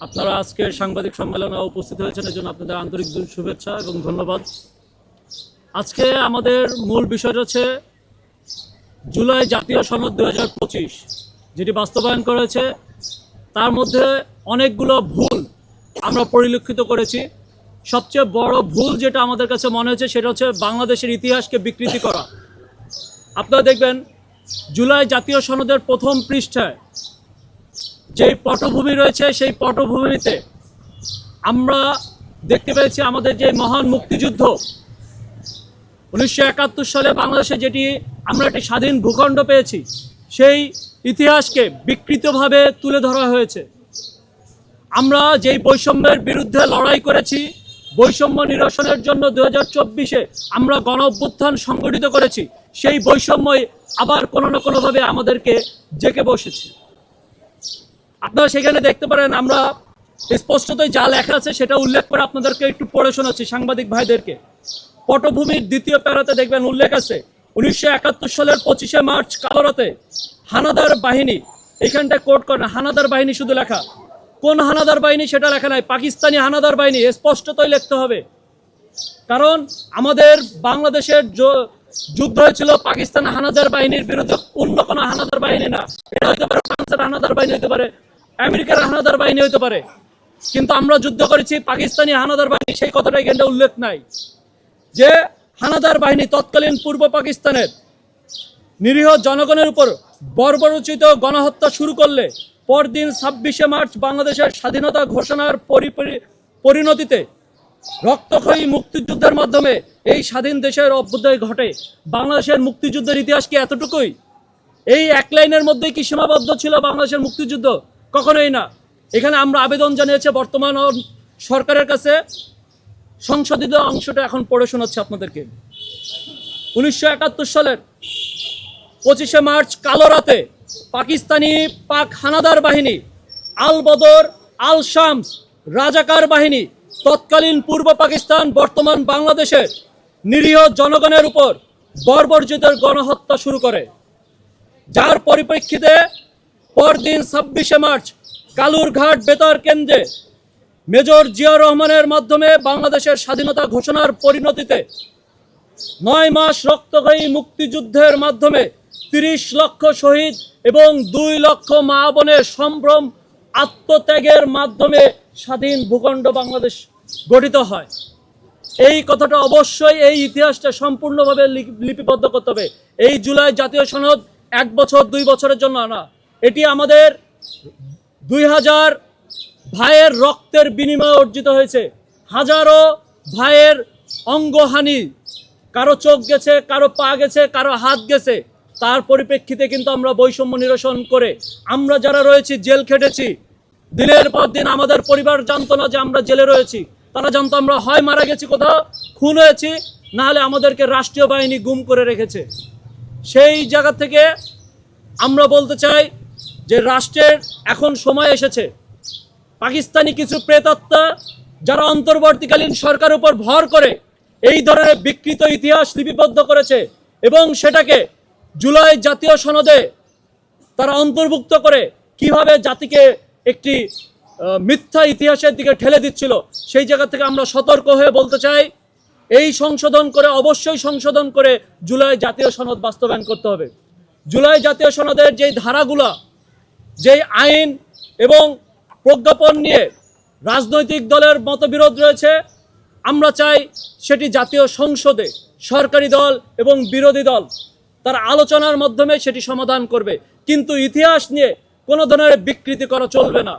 আপনারা আজকের সাংবাদিক সম্মেলনে উপস্থিত হয়েছেন এর জন্য আপনাদের আন্তরিক শুভেচ্ছা এবং ধন্যবাদ। আজকে আমাদের মূল বিষয় হচ্ছে জুলাই জাতীয় সনদ 2025 যেটি বাস্তবায়ন করেছে, তার মধ্যে অনেকগুলো ভুল আমরা পরিলক্ষিত করেছি। সবচেয়ে বড় ভুল যেটা আমাদের কাছে মনে হচ্ছে সেটা হচ্ছে বাংলাদেশের ইতিহাসকে বিকৃতি করা। আপনারা দেখবেন জুলাই জাতীয় সনদের প্রথম পৃষ্ঠায় যেই পটভূমি রয়েছে, সেই পটভূমিতে আমরা দেখতে পেয়েছি আমাদের যে মহান মুক্তিযুদ্ধ 1971 সালে বাংলাদেশে যেটি আমরা একটি স্বাধীন ভূখণ্ড পেয়েছি, সেই ইতিহাসকে বিকৃতভাবে তুলে ধরা হয়েছে। আমরা যেই বৈষম্যের বিরুদ্ধে লড়াই করেছি, বৈষম্য নিরসনের জন্য 2024-এ আমরা গণ অভ্যুত্থান সংগঠিত করেছি, সেই বৈষম্যই আবার কোনো না কোনোভাবে আমাদেরকে জেঁকে বসেছে। আপনারা সেখানে দেখতে পারেন, আমরা স্পষ্টতই যা লেখা আছে সেটা উল্লেখ করে আপনাদেরকে একটু পড়ে শোনাচ্ছি সাংবাদিক ভাইদেরকে। পটভূমির দ্বিতীয় প্যারাতে দেখবেন উল্লেখ আছে 1971 সালের 25শে মার্চ কালরাতে হানাদার বাহিনী, এখানটা কোট করেন, হানাদার বাহিনী শুধু লেখা, কোন হানাদার বাহিনী সেটা লেখা নাই, পাকিস্তানি হানাদার বাহিনী স্পষ্টতই লিখতে হবে। কারণ আমাদের বাংলাদেশের যুদ্ধ হয়েছিল পাকিস্তান হানাদার বাহিনীর বিরুদ্ধে, অন্য কোনো হানাদার বাহিনী না। এটা হতে পারে ফ্রান্সের হানাদার বাহিনী, হতে পারে আমেরিকার হানাদার বাহিনী, হতে পারে, কিন্তু আমরা যুদ্ধ করেছি পাকিস্তানি হানাদার বাহিনী, সেই কথাটা এখানে উল্লেখ নাই। যে হানাদার বাহিনী তৎকালীন পূর্ব পাকিস্তানের নিরীহ জনগণের উপর বর্বরোচিত গণহত্যা শুরু করলে পরদিন 26শে মার্চ বাংলাদেশের স্বাধীনতা ঘোষণার পরিণতিতে রক্তক্ষয়ী মুক্তিযুদ্ধের মাধ্যমে এই স্বাধীন দেশের অভ্যুদয় ঘটে। বাংলাদেশের মুক্তিযুদ্ধের ইতিহাস কি এতটুকুই? এই এক লাইনের মধ্যেই কি সীমাবদ্ধ ছিল বাংলাদেশের মুক্তিযুদ্ধ? কখনোই না। এখানে আমরা আবেদন জানিয়েছি বর্তমান সরকারের কাছে, সংশোধিত অংশটা এখন পড়ে শোনাচ্ছি আপনাদেরকে। 1971 সালের 25শে মার্চ কালো রাতে পাকিস্তানি পাক হানাদার বাহিনী, আল বদর, আল শামস রাজাকার বাহিনী তৎকালীন পূর্ব পাকিস্তান বর্তমান বাংলাদেশের নিরীহ জনগণের উপর বর্বরচিত গণহত্যা শুরু করে, যার পরিপ্রেক্ষিতে পরদিন 26শে মার্চ কালুরঘাট বেতার কেন্দ্রে মেজর জিয়াউর রহমানের মাধ্যমে বাংলাদেশের স্বাধীনতা ঘোষণার পরিণতিতে 9 মাস রক্তক্ষয়ী মুক্তিযুদ্ধের মাধ্যমে 30 লক্ষ শহীদ এবং 2 লক্ষ মা বোনের সম্ভ্রম আত্মত্যাগের মাধ্যমে স্বাধীন ভূখণ্ড বাংলাদেশ গঠিত হয়। এই কথাটা অবশ্যই, এই ইতিহাসটা সম্পূর্ণভাবে লিপিবদ্ধ করতে হবে। এই জুলাই জাতীয় সনদ 1 বছর 2 বছরের জন্য না, এটি আমাদের 2000 ভাইয়ের রক্তের বিনিময়ে অর্জিত হয়েছে। হাজারো ভাইয়ের অঙ্গহানি, কারো চোখ গেছে, কারো পা গেছে, কারো হাত গেছে, তার পরিপ্রেক্ষিতে কিন্তু আমরা বৈষম্য নিরসন করে আমরা যারা রয়েছি জেল খেটেছি, দিনের পর দিন আমাদের পরিবার জানতো না যে আমরা জেলে রয়েছি। তারা জানতো আমরা হয় মারা গেছি, কোথাও খুন হয়েছি, না হলে আমাদেরকে রাষ্ট্রীয় বাহিনী গুম করে রেখেছে। সেই জায়গা থেকে আমরা বলতে চাই যে রাষ্ট্রের এখন সময় এসেছে, পাকিস্তানি কিছু প্রেতাত্মা যারা অন্তর্বর্তীকালীন সরকার উপর ভর করে এই ধরনের বিকৃত ইতিহাস লিপিবদ্ধ করেছে এবং সেটাকে জুলাই জাতীয় সনদে তারা অন্তর্ভুক্ত করে কিভাবে জাতিকে একটি মিথ্যা ইতিহাসের দিকে ঠেলে দিচ্ছিল, সেই জায়গা থেকে আমরা সতর্ক হয়ে বলতে চাই, এই সংশোধন করে, অবশ্যই সংশোধন করে জুলাই জাতীয় সনদ বাস্তবায়ন করতে হবে। জুলাই জাতীয় সনদের যেই ধারাগুলা, যেই আইন এবং প্রজ্ঞাপন নিয়ে রাজনৈতিক দলের মতবিরোধ রয়েছে, আমরা চাই সেটি জাতীয় সংসদে সরকারি দল এবং বিরোধী দল তার আলোচনার মাধ্যমে সেটি সমাধান করবে, কিন্তু ইতিহাস নিয়ে কোনো ধরনের বিকৃতি করা চলবে না।